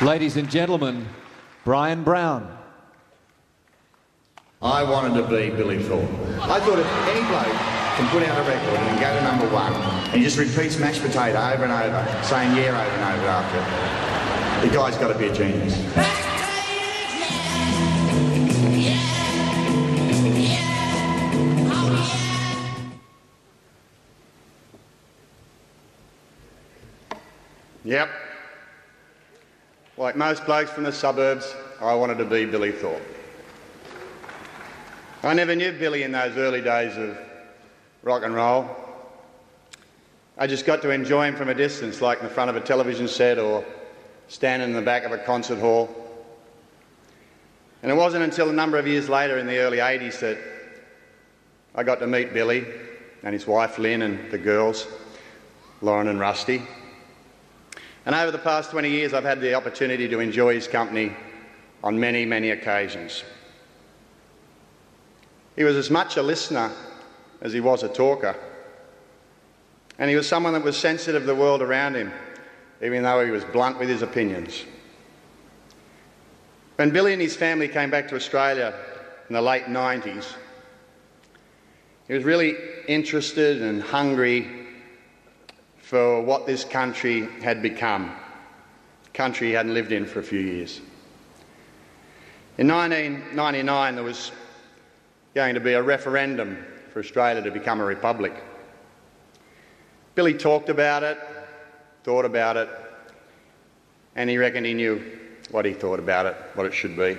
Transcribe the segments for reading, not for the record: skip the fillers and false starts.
Ladies and gentlemen, Bryan Brown. I wanted to be Billy Thorpe. I thought if any bloke can put out a record and go to number one and he just repeats mashed potato over and over, saying yeah over and over after it, the guy's got to be a genius. Yep. Like most blokes from the suburbs, I wanted to be Billy Thorpe. I never knew Billy in those early days of rock and roll. I just got to enjoy him from a distance, like in the front of a television set or standing in the back of a concert hall. And it wasn't until a number of years later in the early 80s that I got to meet Billy and his wife Lynn and the girls, Lauren and Rusty. And over the past 20 years I've had the opportunity to enjoy his company on many, many occasions. He was as much a listener as he was a talker. And he was someone that was sensitive to the world around him, even though he was blunt with his opinions. When Billy and his family came back to Australia in the late 90s, he was really interested and hungry for what this country had become, a country he hadn't lived in for a few years. In 1999, there was going to be a referendum for Australia to become a republic. Billy talked about it, thought about it, and he reckoned he knew what he thought about it, what it should be.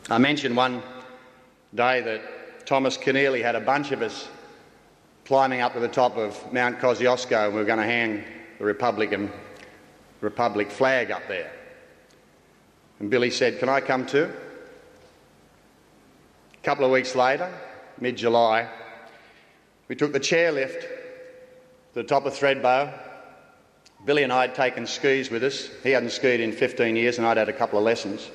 I mentioned one day that Thomas Keneally had a bunch of us climbing up to the top of Mount Kosciuszko, and we were going to hang the Republic flag up there. And Billy said, "Can I come too?" A couple of weeks later, mid-July, we took the chairlift to the top of Thredbo. Billy and I had taken skis with us. He hadn't skied in 15 years and I'd had a couple of lessons.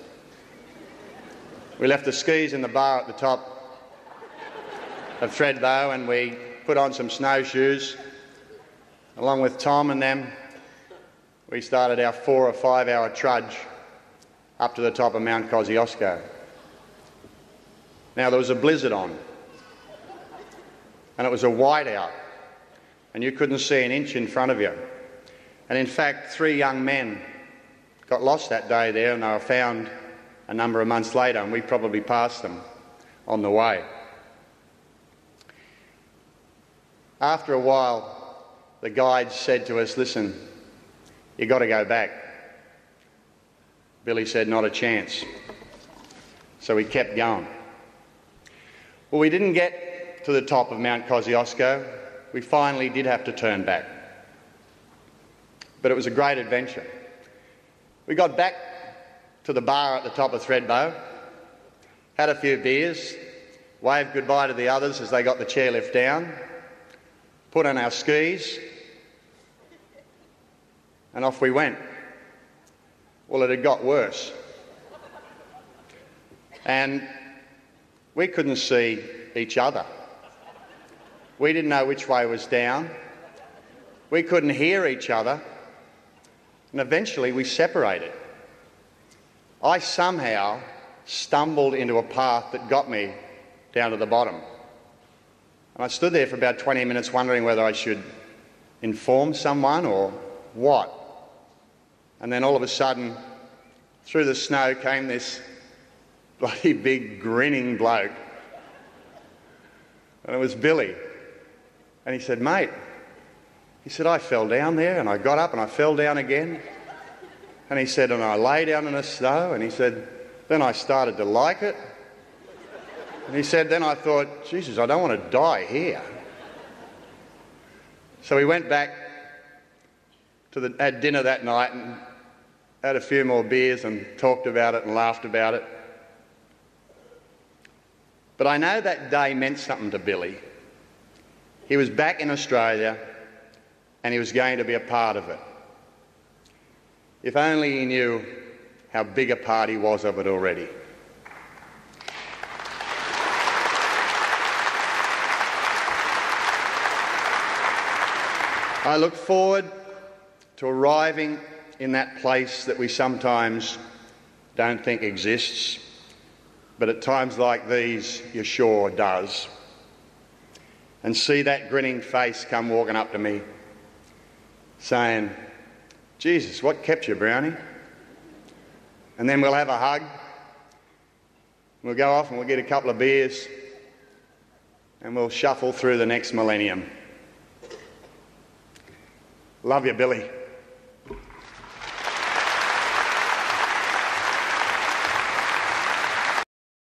We left the skis in the bar at the top of Thredbo and we put on some snowshoes. Along with Tom and them, we started our 4 or 5 hour trudge up to the top of Mount Kosciuszko. Now there was a blizzard on and it was a whiteout and you couldn't see an inch in front of you. And in fact, 3 young men got lost that day there and they were found a number of months later and we probably passed them on the way. After a while, the guide said to us, "Listen, you got to go back." Billy said, "Not a chance." So we kept going. Well, we didn't get to the top of Mount Kosciuszko. We finally did have to turn back. But it was a great adventure. We got back to the bar at the top of Thredbo, had a few beers, waved goodbye to the others as they got the chairlift down, put on our skis, and off we went. Well, it had got worse. And we couldn't see each other. We didn't know which way was down. We couldn't hear each other. And eventually we separated. I somehow stumbled into a path that got me down to the bottom. And I stood there for about 20 minutes wondering whether I should inform someone or what. And then all of a sudden, through the snow came this bloody big grinning bloke. And it was Billy. And he said, "Mate," he said, "I fell down there and I got up and I fell down again." And he said, "And I lay down in the snow." And he said, "Then I started to like it." And he said, "Then I thought, Jesus, I don't want to die here." So we went back to had dinner that night and had a few more beers and talked about it and laughed about it. But I know that day meant something to Billy. He was back in Australia and he was going to be a part of it. If only he knew how big a part he was of it already. I look forward to arriving in that place that we sometimes don't think exists, but at times like these, you sure does. And see that grinning face come walking up to me, saying, "Jesus, what kept you, Brownie?" And then we'll have a hug. We'll go off and we'll get a couple of beers and we'll shuffle through the next millennium. Love you, Billy.